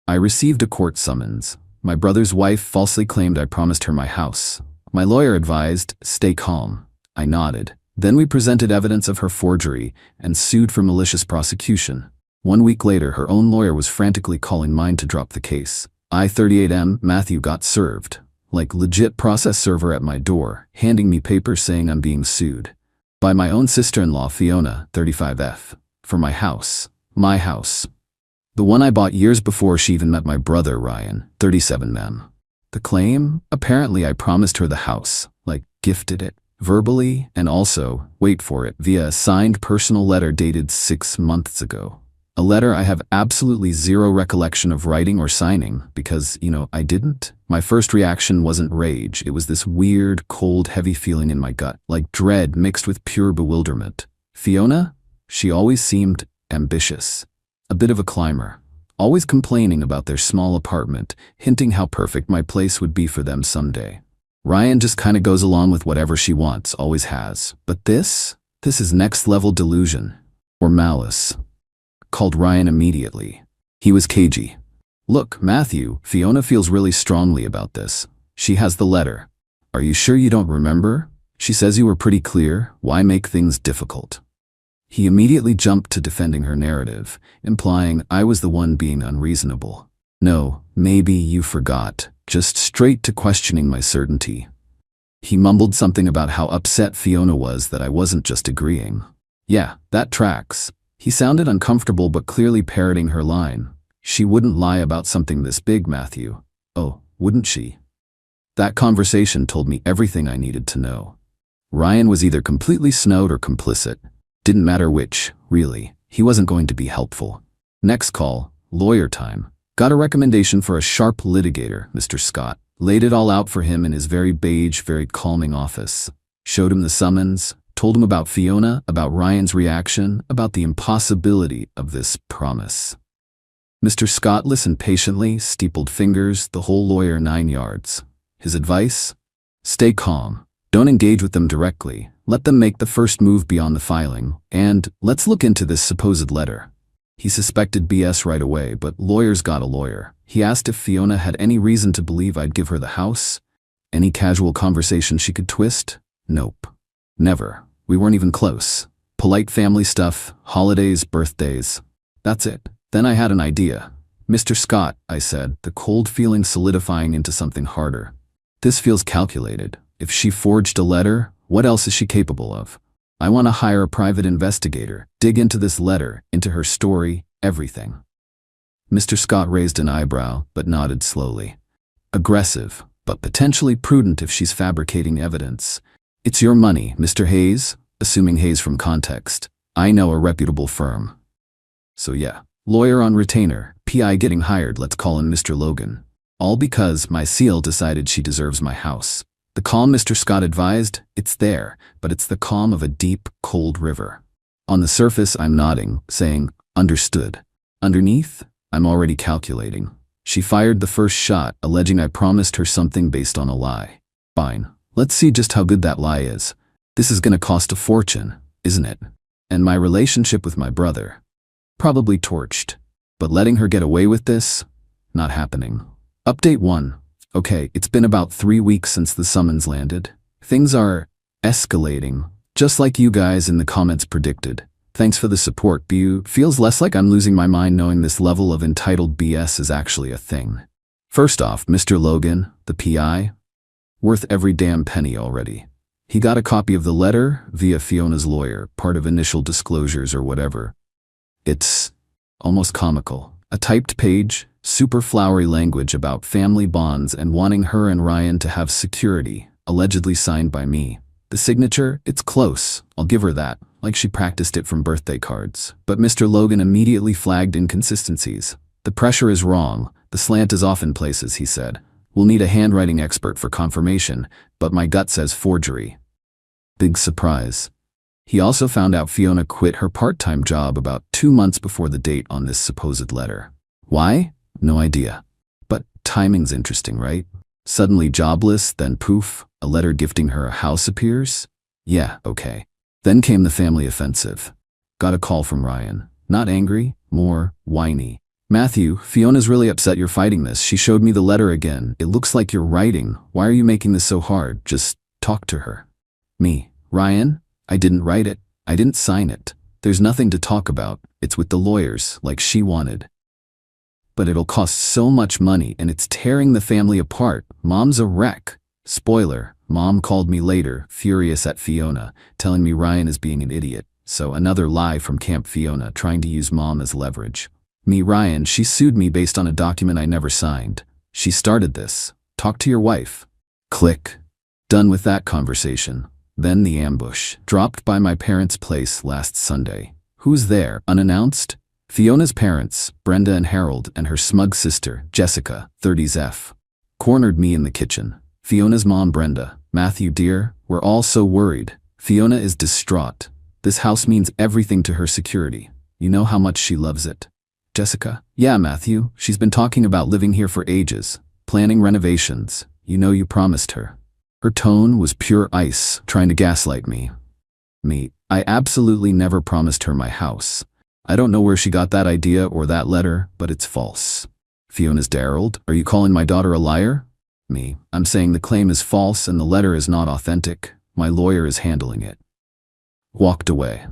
I received a court summons. My brother's wife falsely claimed I promised her my house. My lawyer advised, stay calm. I nodded. Then we presented evidence of her forgery and sued for malicious prosecution. 1 week later, her own lawyer was frantically calling mine to drop the case. I-38M, Matthew got served. Like legit process server at my door, handing me papers saying I'm being sued. By my own sister-in-law, Fiona, 35F. For my house. My house. The one I bought years before she even met my brother, Ryan, 37M. The claim? Apparently I promised her the house, like gifted it, verbally, and also, wait for it, via a signed personal letter dated 6 months ago. A letter I have absolutely zero recollection of writing or signing because, I didn't. My first reaction wasn't rage, it was this weird, cold, heavy feeling in my gut, like dread mixed with pure bewilderment. Fiona? She always seemed ambitious. A bit of a climber. Always complaining about their small apartment, hinting how perfect my place would be for them someday. Ryan just kinda goes along with whatever she wants, always has. But this is next level delusion. Or malice. Called Ryan immediately. He was cagey. Look, Matthew, Fiona feels really strongly about this. She has the letter. Are you sure you don't remember? She says you were pretty clear. Why make things difficult? He immediately jumped to defending her narrative, implying I was the one being unreasonable. No, maybe you forgot. Just straight to questioning my certainty. He mumbled something about how upset Fiona was that I wasn't just agreeing. Yeah, that tracks. He sounded uncomfortable but clearly parroting her line. She wouldn't lie about something this big, Matthew. Oh, wouldn't she? That conversation told me everything I needed to know. Ryan was either completely snowed or complicit. Didn't matter which, really. He wasn't going to be helpful. Next call, lawyer time. Got a recommendation for a sharp litigator, Mr. Scott. Laid it all out for him in his very beige, very calming office. Showed him the summons. Told him about Fiona, about Ryan's reaction, about the impossibility of this promise. Mr. Scott listened patiently, steepled fingers, the whole lawyer 9 yards. His advice? Stay calm. Don't engage with them directly. Let them make the first move beyond the filing. And let's look into this supposed letter. He suspected BS right away, but lawyers got a lawyer. He asked if Fiona had any reason to believe I'd give her the house. Any casual conversation she could twist? Nope. Never. We weren't even close. Polite family stuff, holidays, birthdays. That's it. Then I had an idea. Mr. Scott, I said, the cold feeling solidifying into something harder. This feels calculated. If she forged a letter, what else is she capable of? I want to hire a private investigator, dig into this letter, into her story, everything. Mr. Scott raised an eyebrow, but nodded slowly. Aggressive, but potentially prudent if she's fabricating evidence. It's your money, Mr. Hayes, assuming Hayes from context. I know a reputable firm. So yeah, lawyer on retainer, PI getting hired, let's call him Mr. Logan. All because my seal decided she deserves my house. The calm Mr. Scott advised, it's there, but it's the calm of a deep, cold river. On the surface, I'm nodding, saying, understood. Underneath, I'm already calculating. She fired the first shot, alleging I promised her something based on a lie. Fine. Let's see just how good that lie is. This is gonna cost a fortune, isn't it? And my relationship with my brother. Probably torched. But letting her get away with this? Not happening. Update 1. Okay, it's been about 3 weeks since the summons landed. Things are escalating, just like you guys in the comments predicted. Thanks for the support, feels less like I'm losing my mind knowing this level of entitled BS is actually a thing. First off, Mr. Logan, the PI, worth every damn penny already. He got a copy of the letter via Fiona's lawyer, part of initial disclosures or whatever. It's almost comical. A typed page, super flowery language about family bonds and wanting her and Ryan to have security, allegedly signed by me. The signature, it's close, I'll give her that, like she practiced it from birthday cards. But Mr. Logan immediately flagged inconsistencies. The pressure is wrong, the slant is off in places, he said. We'll need a handwriting expert for confirmation, but my gut says forgery. Big surprise. He also found out Fiona quit her part-time job about 2 months before the date on this supposed letter. Why? No idea. But timing's interesting, right? Suddenly jobless, then poof, a letter gifting her a house appears? Yeah, okay. Then came the family offensive. Got a call from Ryan. Not angry, more whiny. Matthew, Fiona's really upset you're fighting this. She showed me the letter again. It looks like you're writing. Why are you making this so hard? Just talk to her. Me, Ryan? I didn't write it. I didn't sign it. There's nothing to talk about. It's with the lawyers, like she wanted. But it'll cost so much money and it's tearing the family apart. Mom's a wreck. Spoiler, Mom called me later, furious at Fiona, telling me Ryan is being an idiot. So another lie from Camp Fiona, trying to use Mom as leverage. Me, Ryan, she sued me based on a document I never signed. She started this. Talk to your wife. Click. Done with that conversation. Then the ambush, dropped by my parents' place last Sunday. Who's there, unannounced? Fiona's parents, Brenda and Harold, and her smug sister, Jessica, 30s F. Cornered me in the kitchen. Fiona's mom, Brenda, Matthew dear, we're all so worried. Fiona is distraught. This house means everything to her security. You know how much she loves it. Jessica, yeah, Matthew, she's been talking about living here for ages, planning renovations. You know you promised her. Her tone was pure ice, trying to gaslight me. Me, I absolutely never promised her my house. I don't know where she got that idea or that letter, but it's false. Fiona's Harold, are you calling my daughter a liar? Me, I'm saying the claim is false and the letter is not authentic. My lawyer is handling it. Walked away.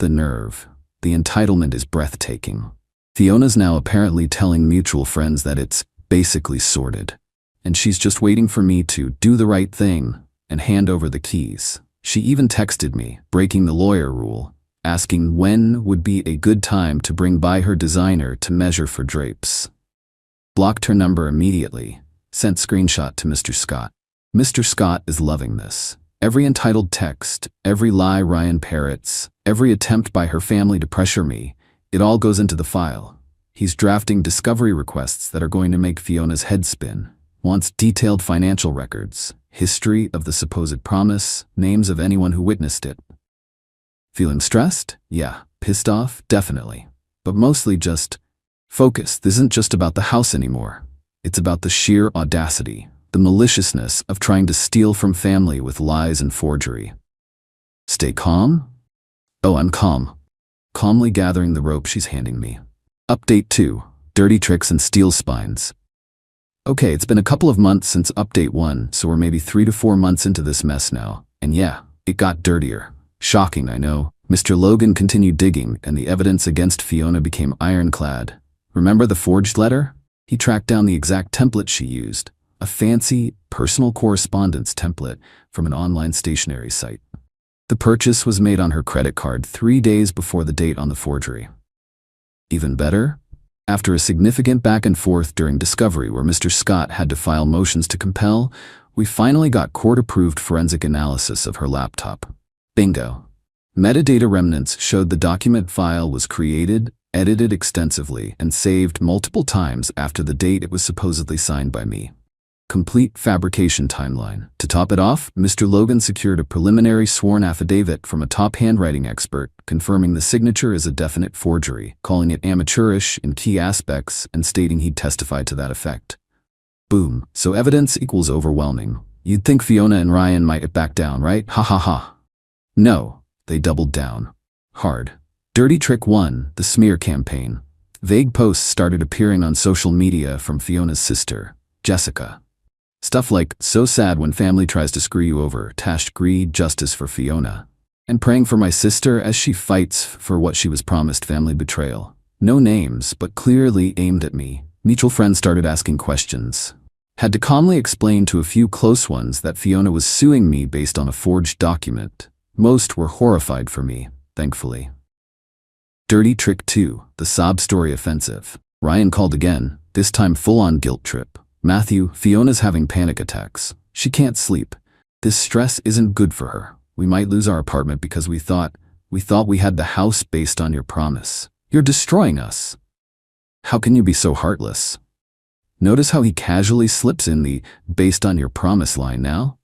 The nerve. The entitlement is breathtaking. Fiona's now apparently telling mutual friends that it's basically sorted. And she's just waiting for me to do the right thing and hand over the keys. She even texted me, breaking the lawyer rule, asking when would be a good time to bring by her designer to measure for drapes. Blocked her number immediately, sent screenshot to Mr. Scott. Mr. Scott is loving this. Every entitled text, every lie Ryan parrots, every attempt by her family to pressure me, it all goes into the file. He's drafting discovery requests that are going to make Fiona's head spin. Wants detailed financial records, history of the supposed promise, names of anyone who witnessed it. Feeling stressed? Yeah. Pissed off? Definitely. But mostly just focus. This isn't just about the house anymore. It's about the sheer audacity, the maliciousness of trying to steal from family with lies and forgery. Stay calm? Oh, I'm calm. Calmly gathering the rope she's handing me. Update 2. Dirty tricks and steel spines. Okay, it's been a couple of months since update 1, so we're maybe 3 to 4 months into this mess now. And yeah, it got dirtier. Shocking, I know. Mr. Logan continued digging, and the evidence against Fiona became ironclad. Remember the forged letter? He tracked down the exact template she used, a fancy, personal correspondence template from an online stationery site. The purchase was made on her credit card 3 days before the date on the forgery. Even better? After a significant back and forth during discovery where Mr. Scott had to file motions to compel, we finally got court-approved forensic analysis of her laptop. Bingo. Metadata remnants showed the document file was created, edited extensively, and saved multiple times after the date it was supposedly signed by me. Complete fabrication timeline. To top it off, Mr. Logan secured a preliminary sworn affidavit from a top handwriting expert, confirming the signature is a definite forgery, calling it amateurish in key aspects, and stating he'd testify to that effect. Boom. So evidence equals overwhelming. You'd think Fiona and Ryan might back down, right? Ha ha ha. No, they doubled down. Hard. Dirty Trick 1, the smear campaign. Vague posts started appearing on social media from Fiona's sister, Jessica. Stuff like, so sad when family tries to screw you over, tashed greed, justice for Fiona. And praying for my sister as she fights for what she was promised, family betrayal. No names, but clearly aimed at me. Mutual friends started asking questions. Had to calmly explain to a few close ones that Fiona was suing me based on a forged document. Most were horrified for me, thankfully. Dirty Trick 2, the sob story offensive. Ryan called again, this time full-on guilt trip. Matthew, Fiona's having panic attacks. She can't sleep. This stress isn't good for her. We might lose our apartment because we thought we had the house based on your promise. You're destroying us. How can you be so heartless? Notice how he casually slips in the based on your promise line now?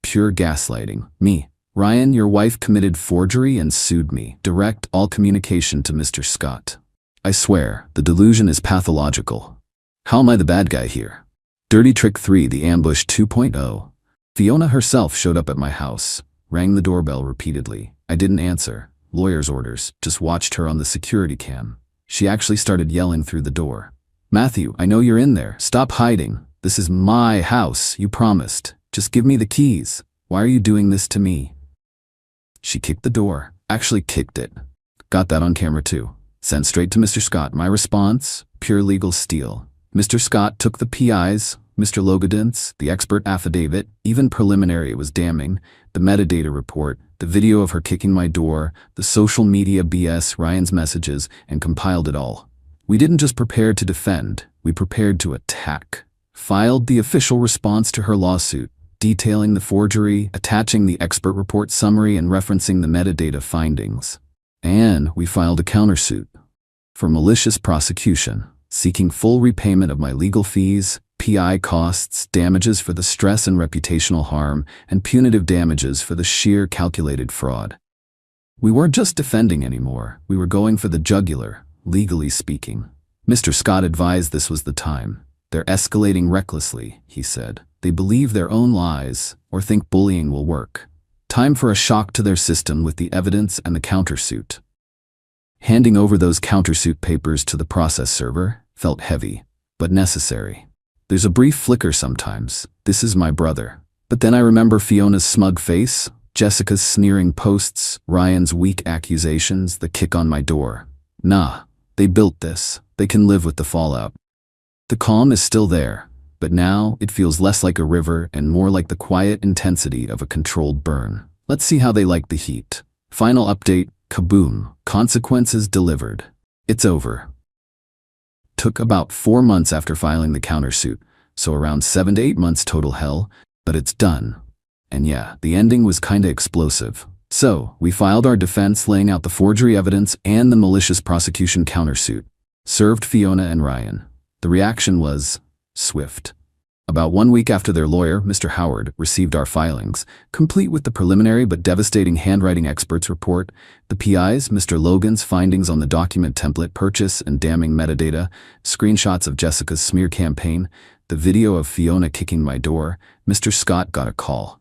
Pure gaslighting. Me, Ryan, your wife committed forgery and sued me. Direct all communication to Mr. Scott. I swear, the delusion is pathological. How am I the bad guy here? Dirty Trick 3, the ambush 2.0. Fiona herself showed up at my house, rang the doorbell repeatedly. I didn't answer. Lawyer's orders, just watched her on the security cam. She actually started yelling through the door. "Matthew, I know you're in there. Stop hiding. This is my house, you promised. Just give me the keys. Why are you doing this to me?" She kicked the door. Actually kicked it. Got that on camera too. Sent straight to Mr. Scott. My response? Pure legal steal. Mr. Scott took the PIs, Mr. Logodin's, the expert affidavit, even preliminary it was damning, the metadata report, the video of her kicking my door, the social media BS, Ryan's messages, and compiled it all. We didn't just prepare to defend, we prepared to attack. Filed the official response to her lawsuit, detailing the forgery, attaching the expert report summary, and referencing the metadata findings. And we filed a countersuit for malicious prosecution, seeking full repayment of my legal fees, PI costs, damages for the stress and reputational harm, and punitive damages for the sheer calculated fraud. We weren't just defending anymore, we were going for the jugular, legally speaking. Mr. Scott advised this was the time. "They're escalating recklessly," he said. "They believe their own lies or think bullying will work. Time for a shock to their system with the evidence and the countersuit." Handing over those countersuit papers to the process server felt heavy, but necessary. There's a brief flicker sometimes. This is my brother. But then I remember Fiona's smug face, Jessica's sneering posts, Ryan's weak accusations, the kick on my door. Nah, they built this. They can live with the fallout. The calm is still there, but now it feels less like a river and more like the quiet intensity of a controlled burn. Let's see how they like the heat. Final update, kaboom, consequences delivered. It's over. Took about 4 months after filing the countersuit, so around 7 to 8 months total hell, but it's done. And yeah, the ending was kinda explosive. So, we filed our defense laying out the forgery evidence and the malicious prosecution countersuit. Served Fiona and Ryan. The reaction was swift. About 1 week after their lawyer, Mr. Howard, received our filings, complete with the preliminary but devastating handwriting experts report, the PI's, Mr. Logan's findings on the document template purchase and damning metadata, screenshots of Jessica's smear campaign, the video of Fiona kicking my door, Mr. Scott got a call.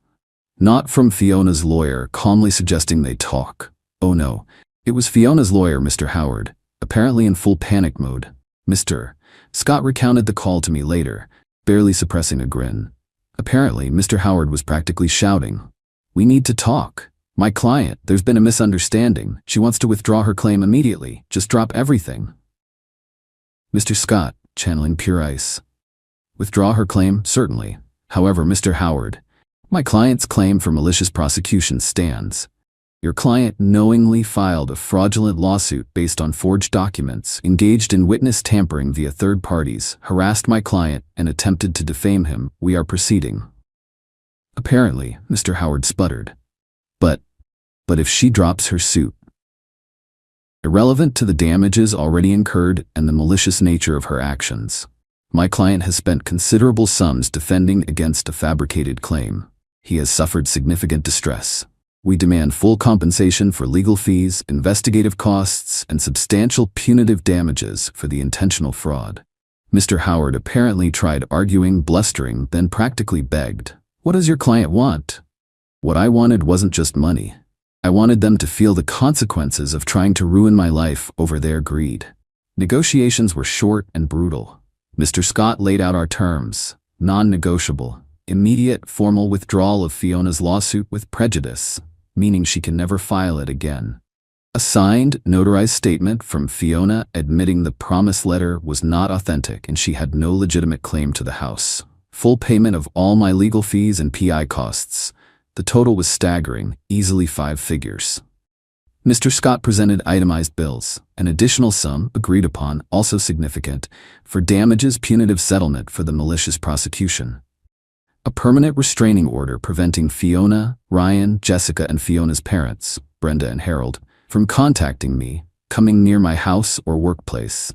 Not from Fiona's lawyer, calmly suggesting they talk. Oh no, it was Fiona's lawyer, Mr. Howard, apparently in full panic mode. Mr. Scott recounted the call to me later, barely suppressing a grin. Apparently, Mr. Howard was practically shouting, "We need to talk. My client, there's been a misunderstanding. She wants to withdraw her claim immediately. Just drop everything." Mr. Scott, channeling pure ice. "Withdraw her claim? Certainly. However, Mr. Howard, my client's claim for malicious prosecution stands. Your client knowingly filed a fraudulent lawsuit based on forged documents, engaged in witness tampering via third parties, harassed my client, and attempted to defame him. We are proceeding." Apparently, Mr. Howard sputtered. But if she drops her suit, irrelevant to the damages already incurred and the malicious nature of her actions, my client has spent considerable sums defending against a fabricated claim. He has suffered significant distress. We demand full compensation for legal fees, investigative costs, and substantial punitive damages for the intentional fraud. Mr. Howard apparently tried arguing, blustering, then practically begged. "What does your client want?" What I wanted wasn't just money. I wanted them to feel the consequences of trying to ruin my life over their greed. Negotiations were short and brutal. Mr. Scott laid out our terms, non-negotiable, immediate formal withdrawal of Fiona's lawsuit with prejudice, meaning she can never file it again. A signed, notarized statement from Fiona admitting the promise letter was not authentic and she had no legitimate claim to the house. Full payment of all my legal fees and PI costs. The total was staggering, easily 5 figures. Mr. Scott presented itemized bills, an additional sum, agreed upon, also significant, for damages punitive settlement for the malicious prosecution. A permanent restraining order preventing Fiona, Ryan, Jessica, and Fiona's parents, Brenda and Harold, from contacting me, coming near my house or workplace.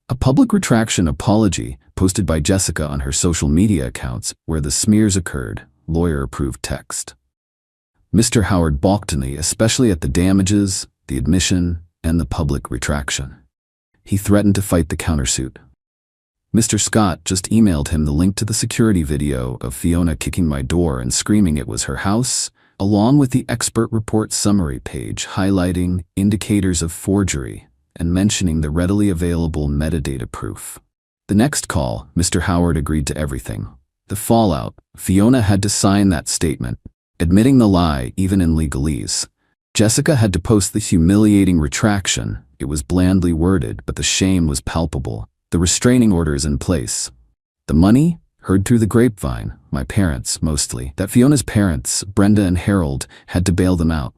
A public retraction apology posted by Jessica on her social media accounts where the smears occurred, lawyer-approved text. Mr. Howard balked me, especially at the damages, the admission, and the public retraction. He threatened to fight the countersuit. Mr. Scott just emailed him the link to the security video of Fiona kicking my door and screaming it was her house, along with the expert report summary page highlighting indicators of forgery, and mentioning the readily available metadata proof. The next call, Mr. Howard agreed to everything. The fallout, Fiona had to sign that statement, admitting the lie even in legalese. Jessica had to post the humiliating retraction. It was blandly worded, but the shame was palpable. The restraining order is in place. The money? Heard through the grapevine, my parents, mostly, that Fiona's parents, Brenda and Harold, had to bail them out.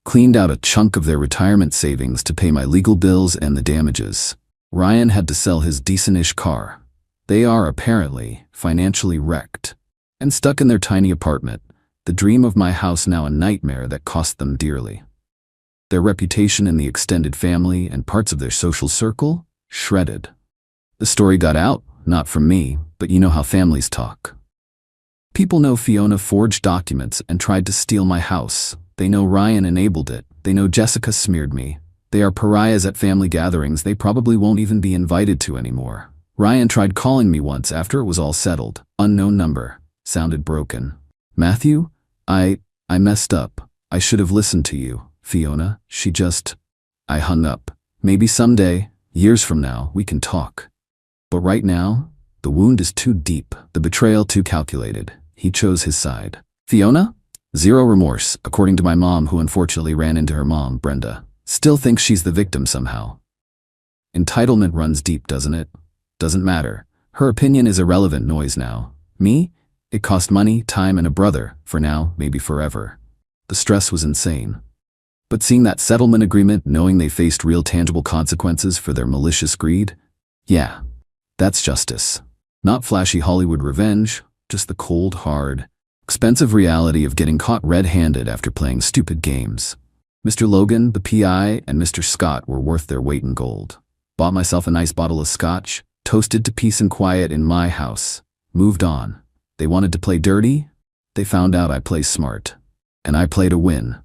Cleaned out a chunk of their retirement savings to pay my legal bills and the damages. Ryan had to sell his decent-ish car. They are, apparently, financially wrecked. And stuck in their tiny apartment, the dream of my house now a nightmare that cost them dearly. Their reputation in the extended family and parts of their social circle? Shredded. The story got out, not from me, but you know how families talk. People know Fiona forged documents and tried to steal my house. They know Ryan enabled it. They know Jessica smeared me. They are pariahs at family gatherings they probably won't even be invited to anymore. Ryan tried calling me once after it was all settled. Unknown number. Sounded broken. Matthew? I messed up. I should have listened to you, Fiona. I hung up. Maybe someday, years from now, we can talk. But right now, the wound is too deep, the betrayal too calculated. He chose his side. Fiona? Zero remorse, according to my mom, who unfortunately ran into her mom, Brenda. Still thinks she's the victim somehow. Entitlement runs deep, doesn't it? Doesn't matter. Her opinion is irrelevant noise now. Me? It cost money, time, and a brother. For now, maybe forever. The stress was insane. But seeing that settlement agreement, knowing they faced real tangible consequences for their malicious greed? Yeah, that's justice. Not flashy Hollywood revenge, just the cold, hard, expensive reality of getting caught red-handed after playing stupid games. Mr. Logan, the PI, and Mr. Scott were worth their weight in gold. Bought myself a nice bottle of scotch, toasted to peace and quiet in my house. Moved on. They wanted to play dirty? They found out I play smart. And I play to win.